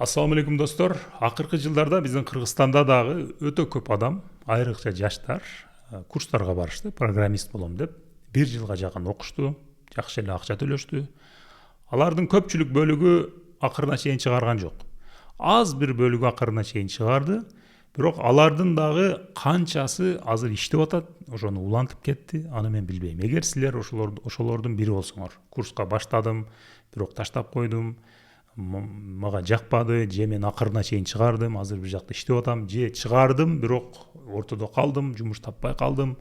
Assalamu алейкум достор. Акыркы жылдарда биздин Кыргызстанда дагы өтө көп адам, айрыкча жаштар, курстарга барышты, программист болом деп. Бир жылга жакын окушту, жакшы эле акча төлөштү. Алардын көпчүлүк бөлүгү акырына чейин чыгарган жок. Аз бир бөлүгү акырына чейин чыгарды, бирок алардын дагы канчасы азыр иштеп атат, ошону улантып кетти, аны мен билбейм. Эгер силер ошолордун бири болсоңор, курска баштадым, бирок таштап койдум, мага жакпады, же мен акырына чейин чыгардым, азыр бир жакта иштеп атам, же чыгардым, бирок ортодо калдым, жумуш таппай калдым,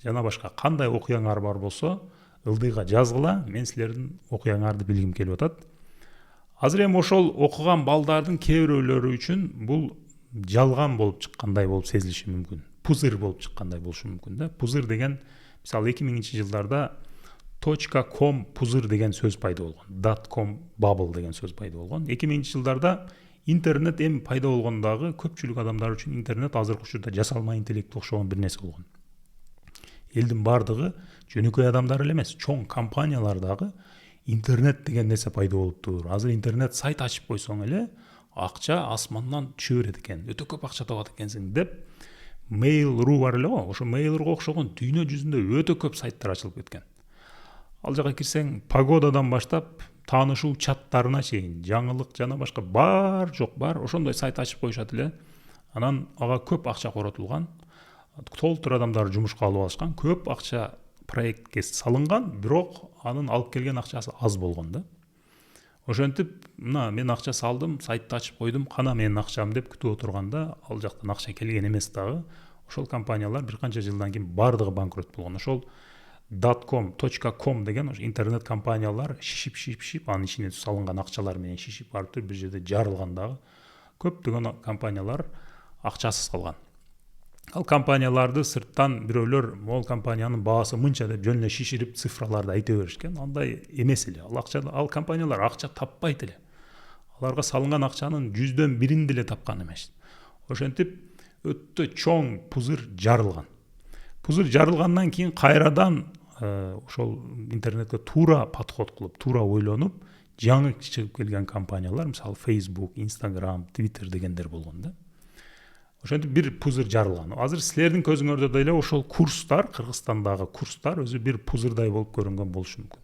жана башка кандай окуяңар бар болсо, ылдыйга жазгыла, мен силердин окуяңарды билгим келип атат. Азыр эми ошол окуган балдардын кээ бирөөлөрү үчүн бул жалган болуп чыккандай болуп сезилиши мүмкүн. Пузыр болуп чыккандай болушу мүмкүн да. Пузыр деген, мисалы 2000-жылдарда .com пузыр деген сөз пайда болгон. .com bubble деген сөз пайда болгон. 2000-жылдарда интернет эми пайда болгондагы көпчүлүк адамдар үчүн интернет азыркы учурда жасалма интеллект окшогон бир нерсе болгон. Элдин бардыгы жөнөкөй адамдар эле эмес, чоң компаниялар дагы интернет деген нерсе пайда болуптур. Азыр интернет сайт ачып койсоң эле акча асмандан түшө берет экен, өтө көп акча табат экенсиң деп Mail.ru бар эле го, ошо Mail.ru окшогон дүйнө жүзүндө өтө көп сайттар ачылып кеткен. Ал жака кирсең, погодадан баштап таанышуу чаттарына чейин, жаңылык жана башка бар жок бар, ошондой сайт ачып коюшат эле. Анан ага көп акча коротулган, толтур адамдар жумушка алып алышкан, көп акча проектке салынган, бирок анын алып келген акчасы аз болгон да. Ошентип, мына мен акча салдым, сайтты ачып койдум, кана менин акчам деп күтүп отурганда, ал жактан акча келген эмес дагы. Ошол компаниялар бир канча жылдан кийин бардыгы банкрот болгон. Ошол .com деген интернет компаниялар шишип, анын ичине салынган акчалар менен шишип барып бир жерде жарылган дагы. Көптөгөн компаниялар акчасыз калган. Ал компанияларды сырттан бирөөлөр могул компаниянын баасы мынча деп жөн эле шиширип цифраларды айта беришкен. Андай эмес эле. Ал компаниялар акча таппайт эле. Аларга салынган акчанын 1/1 деле тапкан эмес. Ошентип өтө чоң пузыр жарылган. Пузыр жарылгандан кийин кайрадан ошол интернетке туура подход кылып, туура ойлонуп, жаңы чыгып келген компаниялар, мисалы Facebook, Instagram, Twitter дегендер болгон да. Ошентип бир пузыр жарылган. Азыр силердин көзүңөрдө деле ошол курстар, Кыргызстандагы курстар өзү бир пузырдай болуп көрүнгөн болушу мүмкүн.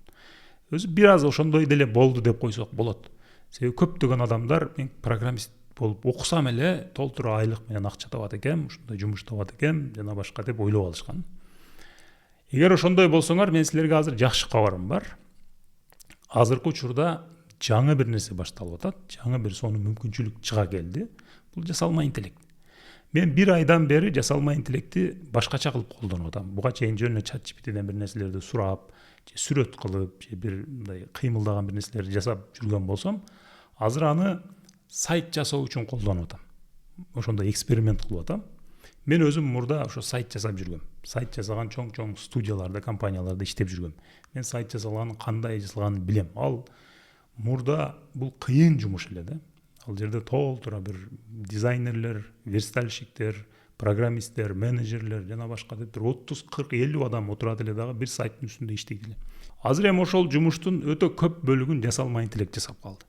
Өзү бир аз ошондой деле болду деп койсок болот. Себеби көптөгөн адамдар мен программист болуп окусам эле толтур айлык менен акча табат экем, ушундай жумуш табат экем, жана башка деп ойлоп алышкан. Эгер ошондой болсоңор, мен силерге азыр жакшы кабарым бар. Азыркы учурда жаңы бир нерсе башталып атат, жаңы бир сонун мүмкүнчүлүк чыга келди. Бул жасалма интеллект. Мен бир айдан бери жасалма интеллектти башкача кылып колдонуп атам. Буга чейин жөн эле ChatGPT'ден бир нерселерди сурап, же сүрөт кылып, же бир мындай кыймылдаган бир нерселерди жасап жүргөн болсом, азыр аны сайт жасоо үчүн колдонуп атам. Ошондой эксперимент кылып атам. Мен өзүм мурда ошо сайт жасап жүргөм. Сайт жасаган чоң студияларда, компанияларда иштеп жүргөм. Мен сайт жасалганын кандай жасалганын билем. Ал мурда бул кыйын жумуш эле да. Ал жерде толтура бир дизайнерлер, верстальщиктер, программисттер, менеджерлер жана башка деп 30, 40, 50 адам отурат эле дагы бир сайттын үстүндө иштейт эле. Азыр эми ошол жумуштун өтө көп бөлүгүн жасалма интеллект жасап калды.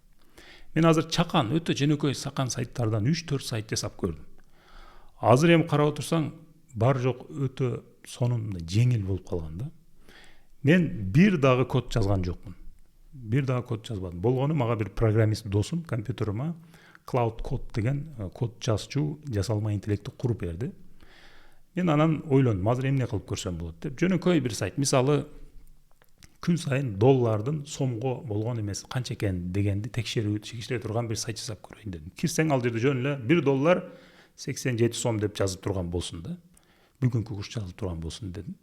Мен азыр чакан өтө жөнөкөй сакан сайттардан 3-4 сайт жасап көрдүм. Азыр эми карап отурсаң, бар жок өтө сонун жеңил болуп калган да. Мен бир дагы код жазган жокмун. Бир дагы код жазбадым. Болгону мага бир программист досум компьютерима Cloud Code деген код жазчу жасалма интеллектти куруп берди. Мен анан ойлондум, азыр эмне кылып көрсөм болот деп. Жөнөкөй бир сайт, мисалы күн сайын доллардын сомго болгон эмес канча экен дегенди текшере турган бир сайт жасап көрөйүн дедим. Кирсең ал жерде жөн эле 1 доллар 87 сом деп жазып турган болсун да. Бүгүнкү курс жазылып турган болсун дедим.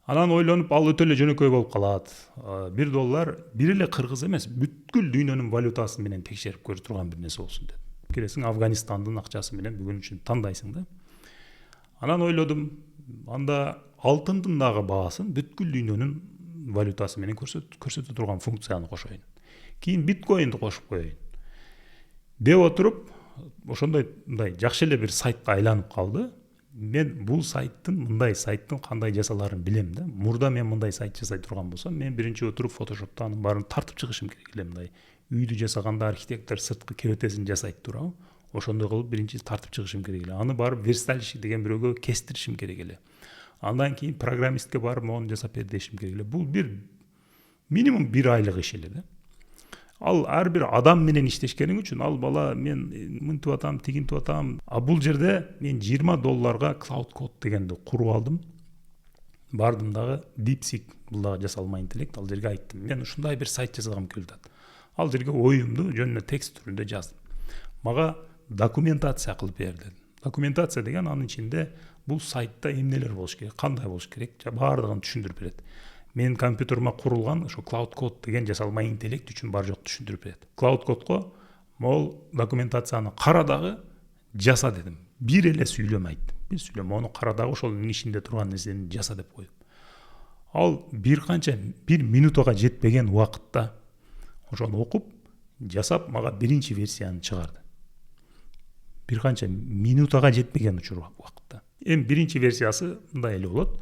Анан ойлонуп, ал өтө эле жөнөкөй болуп калат. 1 доллар бир эле кыргыз эмес, бүткүл дүйнөнүн валютасы менен текшерип көрө турган бир нерсе болсун дедим. Киресиң Афганистандын акчасы менен бүгүн үчүн тандайсың да. Анан ойлодум, анда алтындын дагы баасын бүткүл дүйнөнүн валютасы менен көрсөтө турган функцияны кошоюн. Кийин биткоинди кошуп коеюн. Деп отуруп, ошондой жакшы эле бир сайтка айланып калды. Мен бул сайттын кандай жасаларын билем да. Мурда мен мындай сайт жасай турган болсом, мен биринчи отуруп Photoshop'та анын баарын тартып чыгышым керек эле, мындай үйдү жасаганда архитектор сырткы керетесин жасайт туурабы, ошондой кылып биринчи тартып чыгышым керек эле. Аны барып верстальщик деген бирөөгө кестиришим керек эле. Андан кийин программистке барып мону жасап бер дешим керек эле. Бул бир минимум 1 айлык иш эле да. Ал ар бир адам менен иштешкениң үчүн ал бала мен мынтип атам, тигинтип атам. А бул жерде мен $20 Cloud Code дегенди куруп алдым. Бардым дагы DeepSeek, бул дагы жасалма интеллект, ал жерге айттым. Мен ушундай бир сайт жасагым келип атат. Ал жерге оюмду жөнүнө текст түрүндө жаздым. Мага документация кылып бер дедим. Документация деген анын ичинде бул сайтта эмнелер болуш керек, кандай болуш керек, баардыгын түшүндүрүп берет. Менин компьютерима курулган ошо Cloud Code деген жасалма интеллект үчүн бар жок түшүндүрүп берет. Cloud Code'го могул документацияны кара дагы жаса дедим. Бир эле сүйлөм айттым. Бир сүйлөм, мону кара дагы ошол ишинде турган нерсени жаса деп коюп. Ал бир минутага жетпеген убакытта ошону окуп, жасап мага биринчи версияны чыгарды. Бир канча минутага жетпеген убакытта. Эми биринчи версиясы мындай эле болот.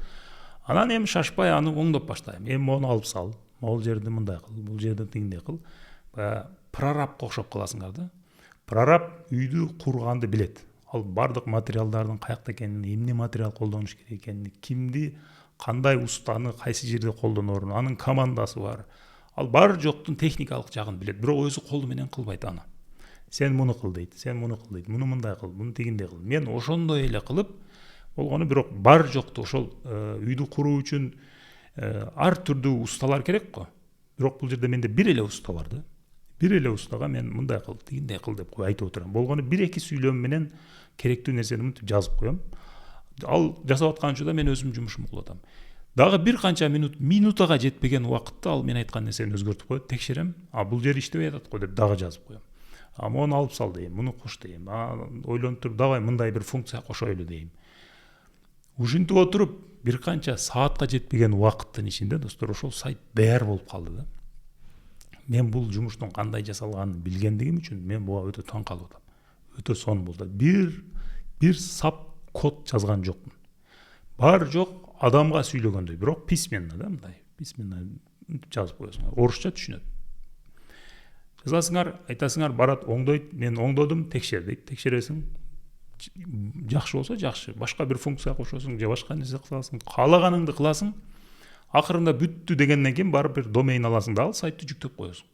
Анан эми шашпай аны оңдоп баштайм. Эми мону алып сал, могул жерди мындай кыл, бул жерди тигиндей кыл. Прорабка окшоп каласыңар да. Прораб үйдү курганды билет. Ал бардык материалдардын каякта экенин, эмне материал колдонуш керек экенин, кимди, кандай устаны кайсы жерде колдонорун, анын командасы бар. Ал бар жоктун техникалык жагын билет, бирок өзү колу менен кылбайт аны. Сен муну кыл дейт, сен муну кыл дейт, муну мындай кыл, муну тигиндей кыл. Мен ошондой эле кылып болгону, бирок бар жокту ошол үйдү куруу үчүн ар түрдүү усталар керек го. Бирок бул жерде менде бир эле уста бар да. Бир эле устага мен мындай кыл, тигиндей кыл деп айтып отурам. Болгону 1-2 сүйлөм менен керектүү нерсени мынтип жазып коем. Ал жасап аткан учурда мен өзүм жумушумду кылып атам. Дагы бир канча минутага жетпеген убакытта ал мен айткан нерсени өзгөртүп коет, текшерем. Бул жер иштебей атат го деп дагы жазып коем. Мону алып сал дейм, муну кош дейм. Ойлонуп туруп давай мындай бир функция кошойлу дейм. Ушинтип отуруп бир канча саатка жетпеген убакыттын ичинде достор ошол сайт даяр болуп калды да. Мен бул жумуштун кандай жасалганын билгендигим үчүн мен буга өтө таң калып атам. Өтө сонун болду. Бир сап код жазган жокмун. Бар жок адамга сүйлөгөндөй, бирок письменно да, мындай. Письменно жазып коесуңар. Орусча түшүнөт. Жазасыңар, айтасыңар, барат, оңдойт. Мен оңдодум, текшер дейт. Текшересиң. Жакшы болсо жакшы. Башка бир функция кошосуң, же башка нерсе кыласың, каалаганыңды кыласың. Акырында бүттү дегенден кийин барып бир домен аласың да, ал сайтты жүктөп коесуң.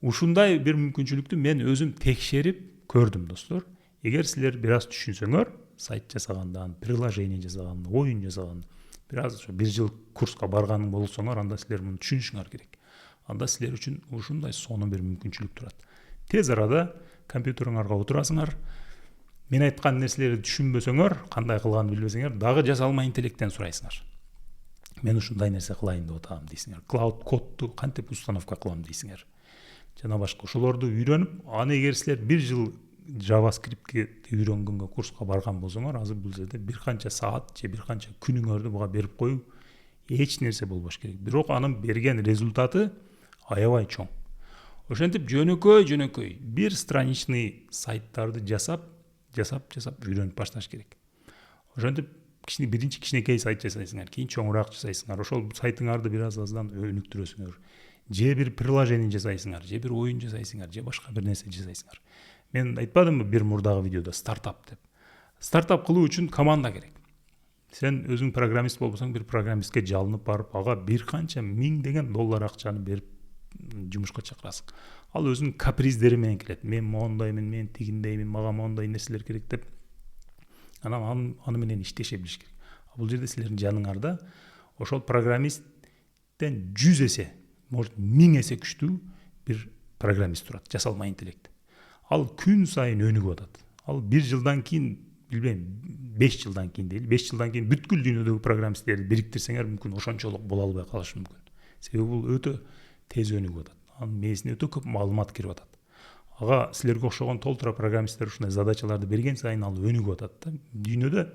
Ушундай бир мүмкүнчүлүктү мен өзүм текшерип көрдүм, достор. Эгер силер бир аз түшүнсөңөр, сайт жасагандан, приложение жасагандан, оюн жасагандан, бир аз бир жыл курска барганың болсоңор, анда силер муну түшүнүшүңөр керек. Анда силер үчүн ушундай сонун бир мүмкүнчүлүк турат. Тез арада компьютериңарга отурасыңар. Мен айткан нерселерди түшүнбөсөңөр, кандай кылганын билбесеңер, дагы жасалма интеллекттен сурайсыңар. Мен ушундай нерсе кылайын деп атам дейсиңер. Cloud Code'ду кантип установка кылам дейсиңер. Жана башка ошолорду үйрөнүп, аны эгер силер бир жыл JavaScript'ке үйрөнгөнгө курска барган болсоңор, азыр бул жерде бир канча саат же бир канча күнүңөрдү буга берип коюп, эч нерсе болбош керек. Бирок анын берген результаты аябай чоң. Ошентип жөнөкөй бир страничный сайттарды жасап үйрөнүп башташ керек. Ошентип биринчи кичинекей сайт жасайсыңар, кийин чоңураак жасайсыңар. Ошол сайтыңарды бир аздан өнүктүрөсүңөр. Же бир приложение жасайсыңар, же бир оюн жасайсыңар, же башка бир нерсе жасайсыңар. Мен айтпадымбы бир мурдагы видеодо стартап деп. Стартап кылуу үчүн команда керек. Сен өзүң программист болбосоң, бир программистке жалынып барып, ага бир канча $1000 акчаны берип жумушка чакырасың. Ал өзүнүн каприздери менен келет. Мен мондоймун, мен тигиндеймин, мага мондой нерселер керек деп. Анан аны менен иштеше билиш керек. Бул жерде силердин жаныңарда ошол программисттен 100 эсе, может 1000 эсе күчтүү бир программист турат, жасалма интеллект. Ал күн сайын өнүгүп атат. Ал 1 жылдан кийин, билбейм, 5 жылдан кийин дейли, 5 жылдан кийин бүткүл дүйнөдөгү программисттерди бириктирсеңер, мүмкүн ошончолук боло албай калышы мүмкүн. Себеби бул өтө тез өнүгүп атат. Анын мээсине өтө көп маалымат кирип атат. Ага силерге окшогон толтура программисттер ушундай задачаларды берген сайын ал өнүгүп атат да. Дүйнөдө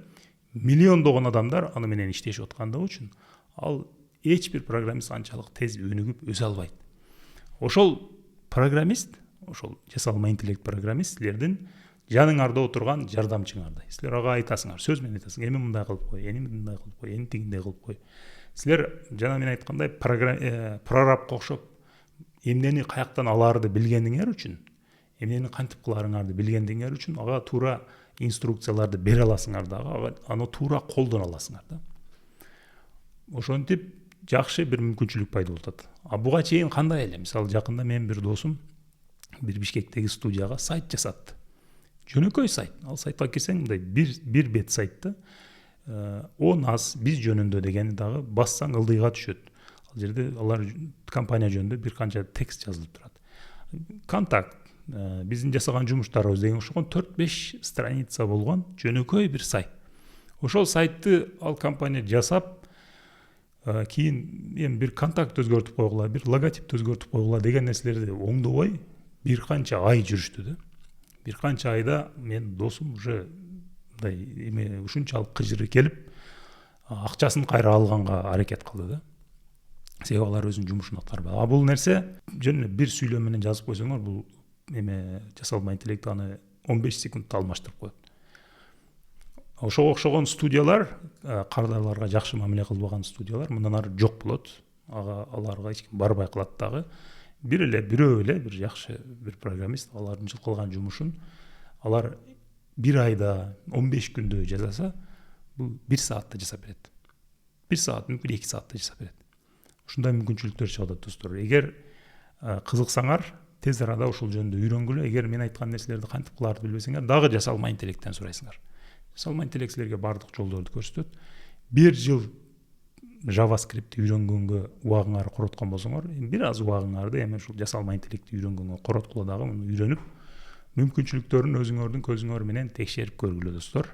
миллиондогон адамдар аны менен иштешип аткандыгы үчүн ал эч бир программист анчалык тез өнүгүп өсө албайт. Ошол программист, ошол жасалма интеллект программист силердин жаныңарда отурган жардамчыңардай. Силер ага айтасыңар, сөз менен айтасың, эми мындай кылып кой, эми мындай кылып кой, эми тигиндей кылып кой. Силер жана мен айткандай прорабка окшоп эмнени каяктан алаарды билгениңер үчүн, эмнени кантип кыларыңарды билгениңер үчүн ага туура инструкцияларды бере аласыңар дагы, аны туура колдоно аласыңар да. Ошентип жакшы бир мүмкүнчүлүк пайда болуп атат. Буга чейин кандай эле? Мисалы жакында менин бир досум бир Бишкектеги студияга сайт жасатты. Жөнөкөй сайт. Ал сайтка кирсең мындай бир бет сайтты. О нас биз жөнүндө дегени дагы бассаң ылдыйга түшөт. Ал жерде алар компания жөнүндө бир канча текст жазылып турат. Контакт, биздин жасаган жумуштарыбыз деген ошого 4-5 страница болгон жөнөкөй бир сайт. Ошол сайтты ал компания жасап, кийин эми бир контакт өзгөртүп койгула, бир логотип өзгөртүп койгула деген нерселерди оңдобой бир канча ай жүрүштү да. Бир канча айда мен досум уже мындай эме ушунчалык кыжыры келип, акчасын кайра алганга аракет кылды да. Себеби алар өзүнүн жумушун аткарбады. Бул нерсе жөн эле бир сүйлөм менен жазып койсоңор, бул эме жасалма интеллект аны 15 секундта алмаштырып коет. Ошого окшогон студиялар, кардарларга жакшы мамиле кылбаган студиялар мындан ары жок болот. Аларга эч ким барбай калат дагы. Бирөө эле бир жакшы бир программист алардын кылган жумушун алар бир айда 15 күндө жасаса, бул 1 саатта жасап берет. 1 саат, мүмкүн 2 саатта жасап берет. Ушундай мүмкүнчүлүктөр чыгып атат достор. Эгер кызыксаңар, тез арада ушул жөнүндө үйрөнгүлө. Эгер мен айткан нерселерди кантип кылаарды билбесеңер, дагы жасалма интеллекттен сурайсыңар. Жасалма интеллект силерге бардык жолдорду көрсөтөт. 1 жыл JavaScript үйрөнгөнгө убагыңарды короткон болсоңор, бир аз убагыңарды эми ушул жасалма интеллектти үйрөнгөнгө короткула дагы, муну үйрөнүп мүмкүнчүлүктөрүн өзүңөрдүн көзүңөр менен текшерип көргүлө достор.